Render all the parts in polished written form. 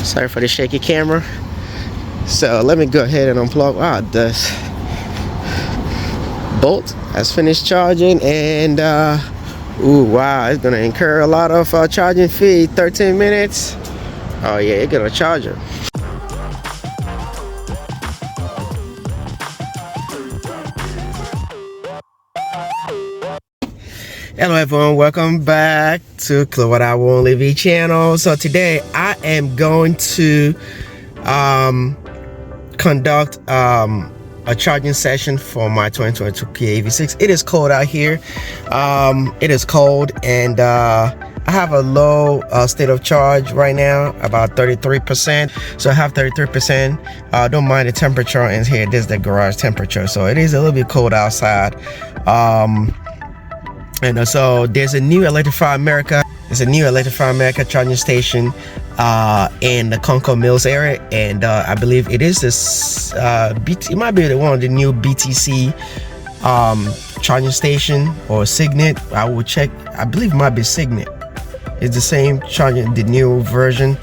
Sorry for the shaky camera. So let me go ahead and unplug. This bolt has finished charging, and ooh, wow, it's gonna incur a lot of charging fee. 13 minutes. Oh yeah, it's gonna charge it. Hello everyone, welcome back to Kilowatt Hour Only V channel. So today I am going to conduct a charging session for my 2022 Kia EV6. It is cold out here. It is cold, and I have a low state of charge right now, about 33%. So I have 33%. Don't mind the temperature in here. This is the garage temperature, so it is a little bit cold outside. And so there's a new Electrify America. There's a new Electrify America charging station in the Concord Mills area, and I believe it is this. It might be one of the new BTC charging station or Signet. I will check. I believe it might be Signet. It's the same charging, the new version.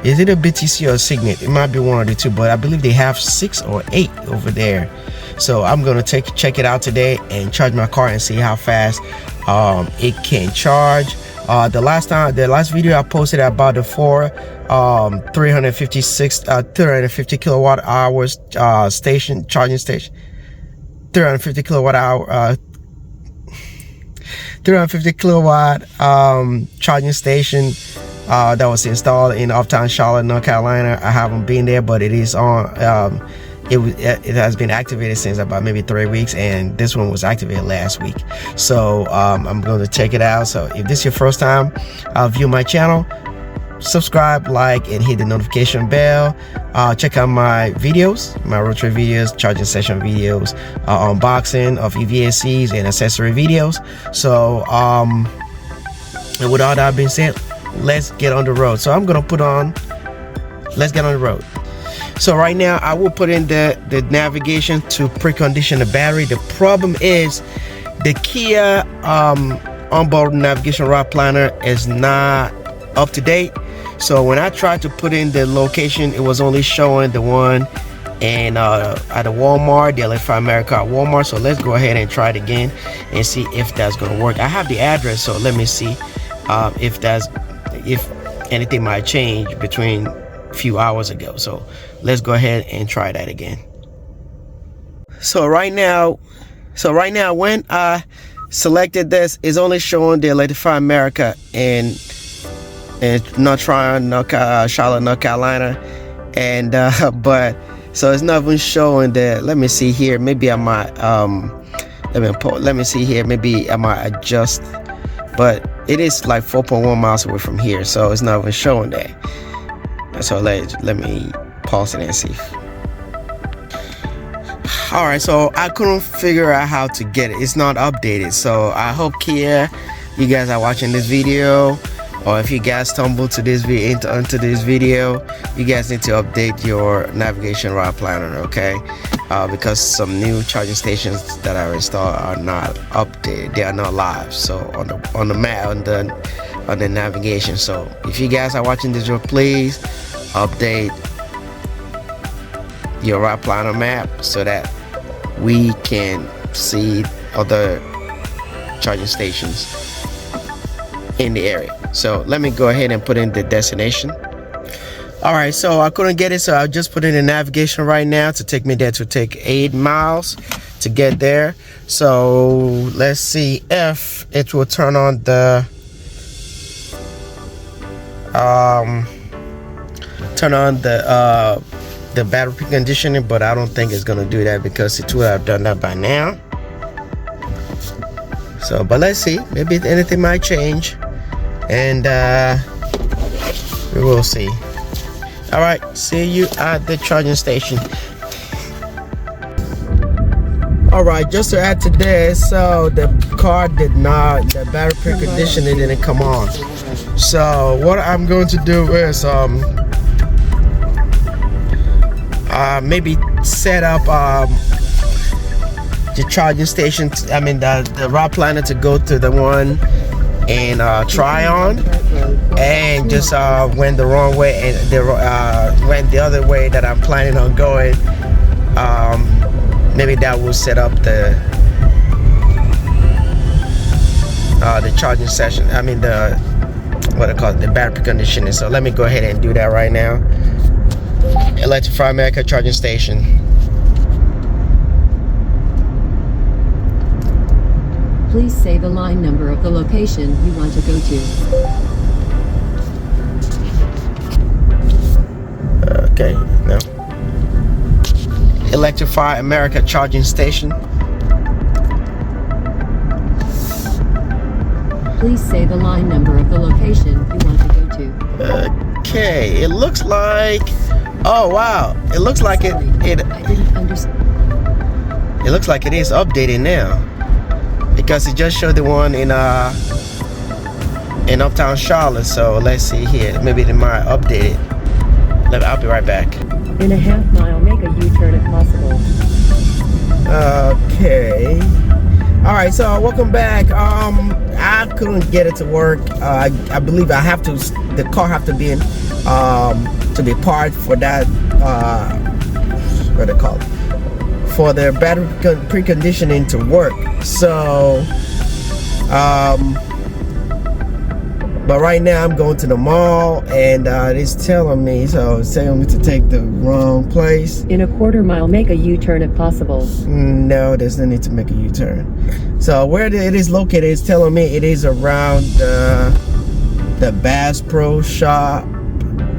Is it a BTC or a Signet? It might be one of the two, but I believe they have 6 or 8 over there. So I'm gonna check it out today and charge my car and see how fast it can charge. The last video I posted about the 350 kilowatt hours charging station, 350 kilowatt hour 350 kilowatt charging station that was installed in Uptown Charlotte, North Carolina. I haven't been there, but it is on. It has been activated since about maybe 3 weeks, and this one was activated last week. So I'm going to check it out. So if this is your first time view my channel, subscribe, like, and hit the notification bell. Check out my videos, my road trip videos, charging session videos, unboxing of EVSCs and accessory videos. So and with all that being said, let's get on the road. So I'm gonna let's get on the road. So right now I will put in the navigation to precondition the battery. The problem is the Kia onboard navigation route planner is not up to date. So when I tried to put in the location, it was only showing the one and at the Walmart, the Electrify America at Walmart. So let's go ahead and try it again and see if that's gonna work. I have the address, so let me see if anything might change between a few hours ago. So let's go ahead and try that again. So right now when I selected this, it's only showing the Electrify America and not trying Charlotte, North Carolina, and but so it's not even showing that. Let me see here, maybe I might let me see here, maybe I might adjust, but it is like 4.1 miles away from here, so it's not even showing that. So let me pause it and see. All right, so I couldn't figure out how to get it. It's not updated. So I hope Kia, you guys are watching this video, or if you guys stumbled to this into this video, you guys need to update your navigation route planner, okay? Because some new charging stations that are installed are not updated. They are not live. So on the map, on the navigation. So if you guys are watching this video, please update your route planner map so that we can see other charging stations in the area. So let me go ahead and put in the destination. All right, so I couldn't get it, so I just put in the navigation right now to take me there. To take 8 miles to get there. So let's see if it will turn on the battery preconditioning, but I don't think it's gonna do that because it would have done that by now. So but let's see, maybe anything might change, and we will see. All right, see you at the charging station. All right, just to add to this, so the battery preconditioning didn't come on. So what I'm going to do is maybe set up the charging station, the route planner to go to the one and try on, and just went the wrong way, and went the other way that I'm planning on going. Maybe that will set up the charging session. I mean the what I call it, the battery conditioning. So let me go ahead and do that right now. Electrify America charging station. Please say the line number of the location you want to go to. Okay, no. Electrify America charging station. Please say the line number of the location you want to go to. Okay, it looks like. Oh wow! It looks like Sorry, I didn't understand. It looks like it is updated now, because it just showed the one in Uptown Charlotte. So let's see here. Maybe they might update it. I'll be right back. In a half mile, make a U-turn if possible. Okay. All right. So welcome back. I couldn't get it to work. I believe I have to. The car have to be in to be parked for that. What do they call it? For their battery preconditioning to work. So but right now I'm going to the mall, and it's telling me to take the wrong place. In a quarter mile, make a U-turn if possible. No, there's no need to make a U-turn. So where it is located, it's telling me it is around the Bass Pro Shop,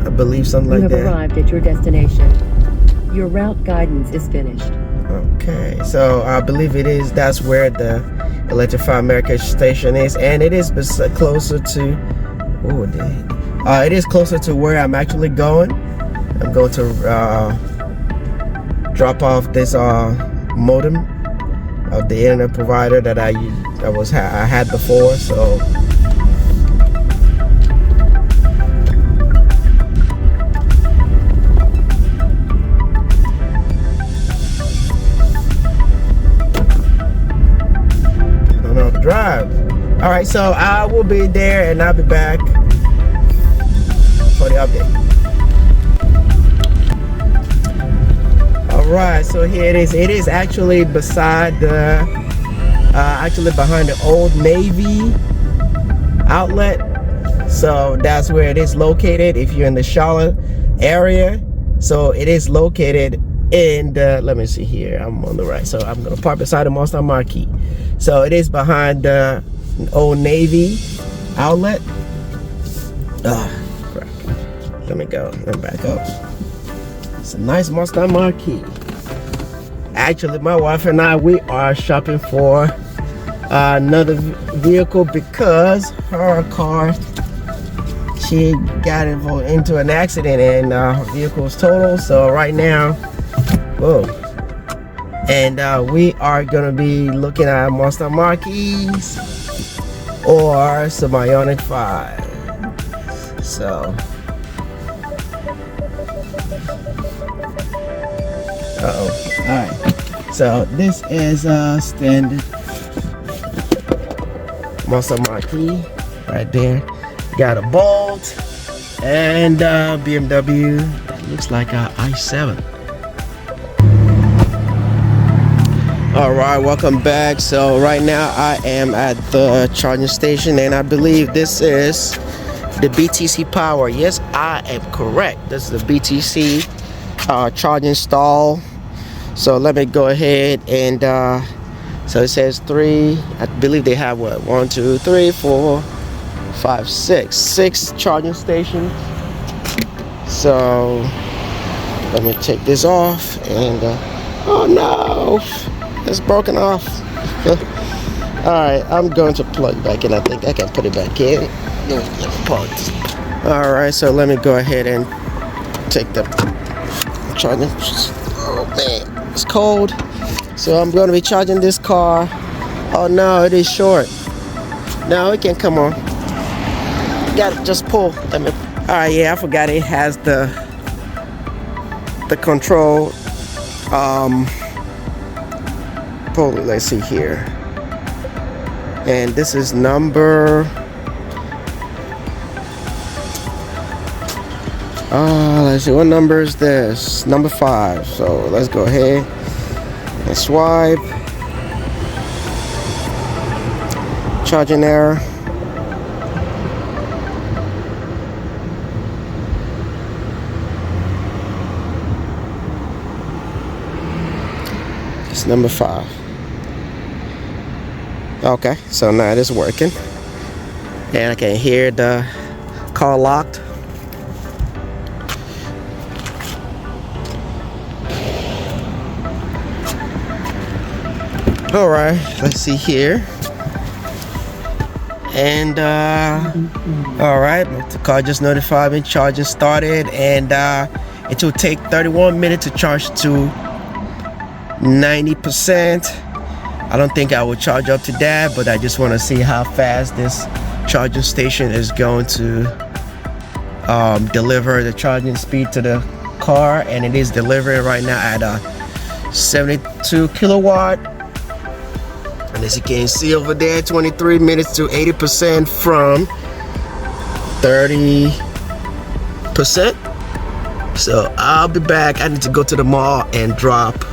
I believe, something like that. You have arrived at your destination. Your route guidance is finished. Okay, so I believe that's where the Electrify America station is, and it is closer to, it is closer to where I'm actually going. I'm going to drop off this modem of the internet provider that I had before. So drive. All right, so I will be there, and I'll be back for the update. All right, so here it is. It is actually beside the behind the Old Navy outlet. So that's where it is located if you're in the Charlotte area. So it is located in the, let me see here, I'm on the right, so I'm gonna park beside the Mustang Marquee. So it is behind the Old Navy outlet. Crap. Let me back up. It's a nice Mustang Marquee. Actually, my wife and I, we are shopping for another vehicle because her car, she got into an accident, and her vehicle was totaled. So right now, and we are gonna be looking at Mustang Marquees or some Ioniq 5. So all right, so this is a standard Mustang Marquee right there. Got a Bolt and BMW. Looks like a i7. All right, welcome back. So right now I am at the charging station, and I believe this is the BTC Power. Yes, I am correct. This is the BTC charging stall. So let me go ahead and so it says 3. I believe they have what, 1, 2, 3, 4, 5, 6 charging stations. So let me take this off, and oh no, it's broken off. Alright, I'm going to plug back in. I think I can put it back in. Alright, so let me go ahead and take the charging. Oh man, it's cold. So I'm going to be charging this car. Oh no, it is short. No, it can't come on. Got to just pull. Alright, yeah, I forgot it has the control. Pulley, let's see here, and this is number Let's see, what number is this? Number 5. So let's go ahead and swipe. Charging error. It's number 5. Okay, so now it is working, and I can hear the car locked. All right, let's see here. And all right, the car just notified me charging started, and it will take 31 minutes to charge to 90%. I don't think I will charge up to that, but I just want to see how fast this charging station is going to deliver the charging speed to the car, and it is delivering right now at 72 kilowatt. And as you can see over there, 23 minutes to 80% from 30%. So I'll be back. I need to go to the mall and drop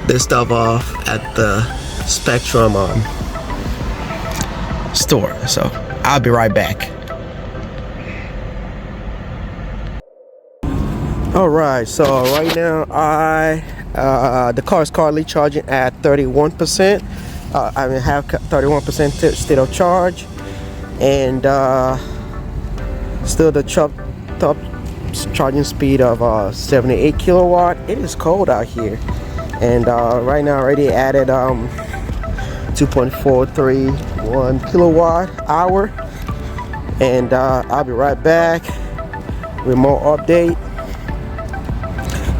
this stuff off at the Spectrum store. So I'll be right back. All right, so right now the car is currently charging at 31%. I have 31% state of charge, and still the top charging speed of 78 kilowatt. It is cold out here, and right now I already added 2.431 kilowatt hour, and I'll be right back with more update.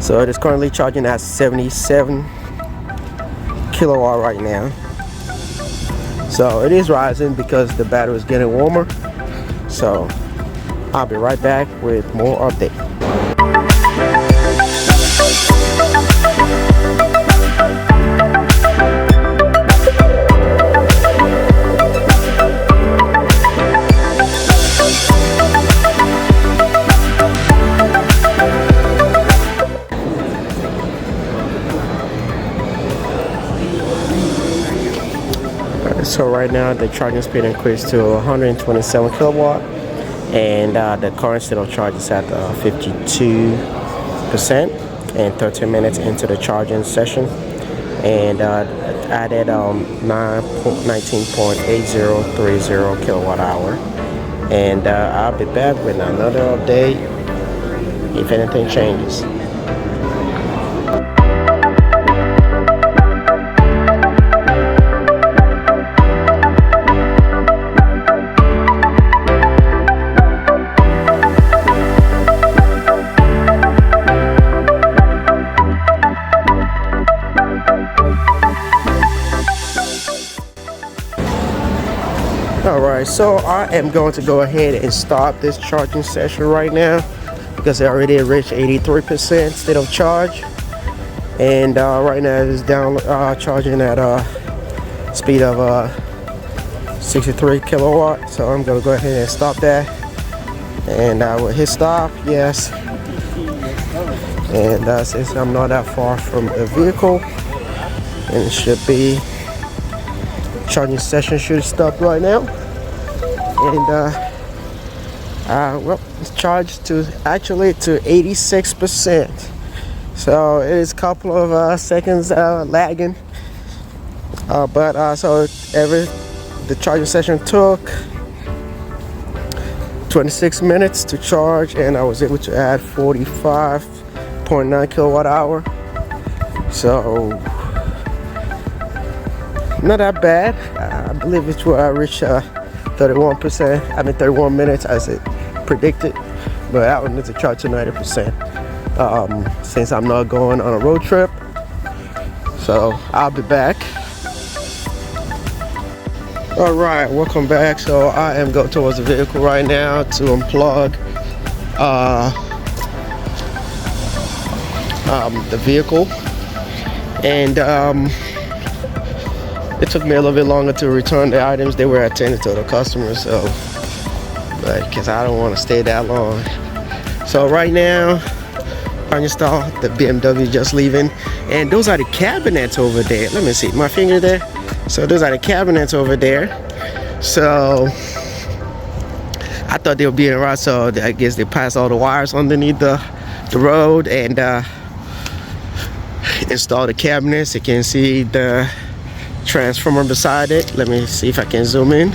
So it is currently charging at 77 kilowatt right now. So it is rising because the battery is getting warmer. So I'll be right back with more update. So right now the charging speed increased to 127 kilowatt, and the current state of charge is at 52% and 13 minutes into the charging session, and added 19.8030 kilowatt hour. And I'll be back with another update if anything changes. Alright, so I am going to go ahead and stop this charging session right now because I already reached 83% state of charge, and right now it is down charging at a speed of 63 kilowatt. So I'm going to go ahead and stop that, and I will hit stop. Yes, and since I'm not that far from the vehicle, and it should be charging session should stop right now, and well, it's charged to actually to 86%. So it is a couple of seconds lagging, but so the charging session took 26 minutes to charge, and I was able to add 45.9 kilowatt hour. So not that bad. I believe it will reach 31%. 31 minutes as it predicted, but I would need to charge to 90% since I'm not going on a road trip. So I'll be back. All right, welcome back. So I am going towards the vehicle right now to unplug the vehicle, and it took me a little bit longer to return the items. They were attended to the customers, so but because I don't want to stay that long. So right now, I installed the BMW just leaving, and those are the cabinets over there. Let me see my finger there. So those are the cabinets over there. So I thought they would be around, so I guess they passed all the wires underneath the road and install the cabinets. You can see the transformer beside it. Let me see if I can zoom in.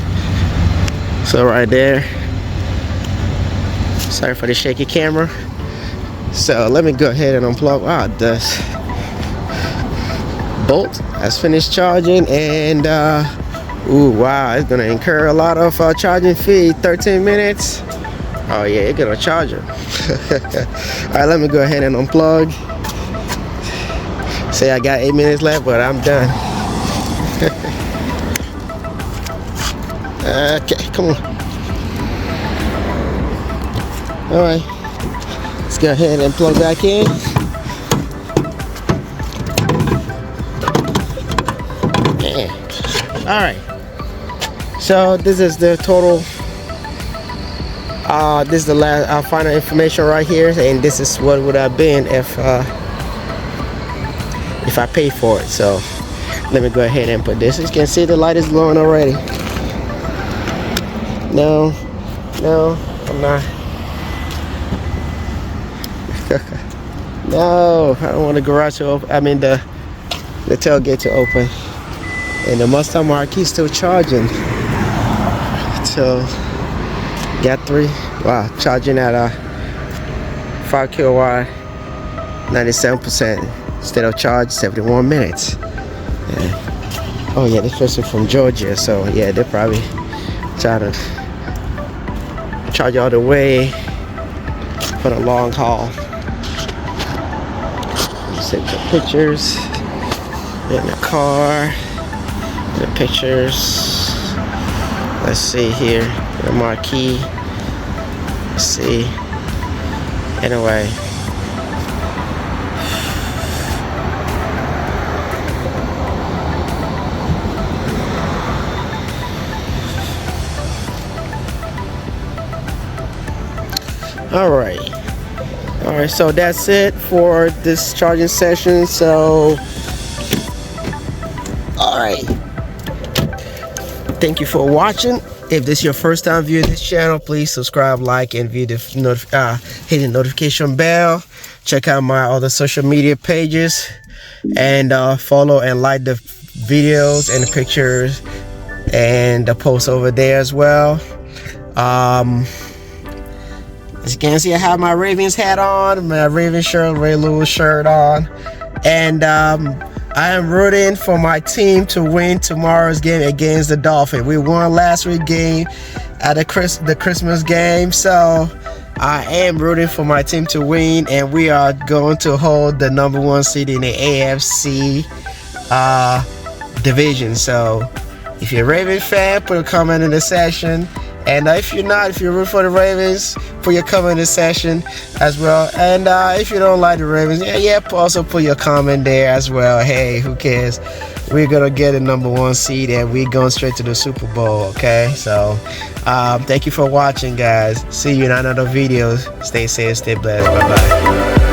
So right there, sorry for the shaky camera. So let me go ahead and unplug. The bolt has finished charging, and ooh, wow, it's gonna incur a lot of charging fee. 13 minutes. Oh yeah, it's gonna charge it. All right, let me go ahead and unplug. Say I got 8 minutes left, but I'm done. Okay, come on. All right, let's go ahead and plug back in. Man. All right. So this is the total. This is the last final information right here, and this is what would have been if I paid for it. So let me go ahead and put this. As you can see, the light is glowing already. No, I'm not. No, I don't want the garage to open. I mean the tailgate to open. And the Mustang Mach-E still charging. So got 3. Wow, charging at 5 kilowatt, 97%. State of charge, 71 minutes. Yeah. Oh yeah, this person from Georgia, so yeah, they probably try to charge all the way for the long haul. Take the pictures in the car. The pictures. Let's see here. The Mach-E. Let's see. Anyway. Alright, so that's it for this charging session. So alright, thank you for watching. If this is your first time viewing this channel, please subscribe, like, and hit the notification bell. Check out my other social media pages, and follow and like the videos and the pictures and the posts over there as well. As you can see, I have my Ravens hat on, my Ravens shirt, Ray Lewis shirt on, and I am rooting for my team to win tomorrow's game against the Dolphins. We won last week's game at the Christmas game, so I am rooting for my team to win, and we are going to hold the #1 seed in the AFC division. So if you're a Ravens fan, put a comment in the section. And if you're not, if you're rooting for the Ravens, put your comment in the section as well. And if you don't like the Ravens, also put your comment there as well. Hey, who cares? We're gonna get a #1 seed, and we're going straight to the Super Bowl. Okay, so thank you for watching, guys. See you in another video. Stay safe, stay blessed. Bye bye.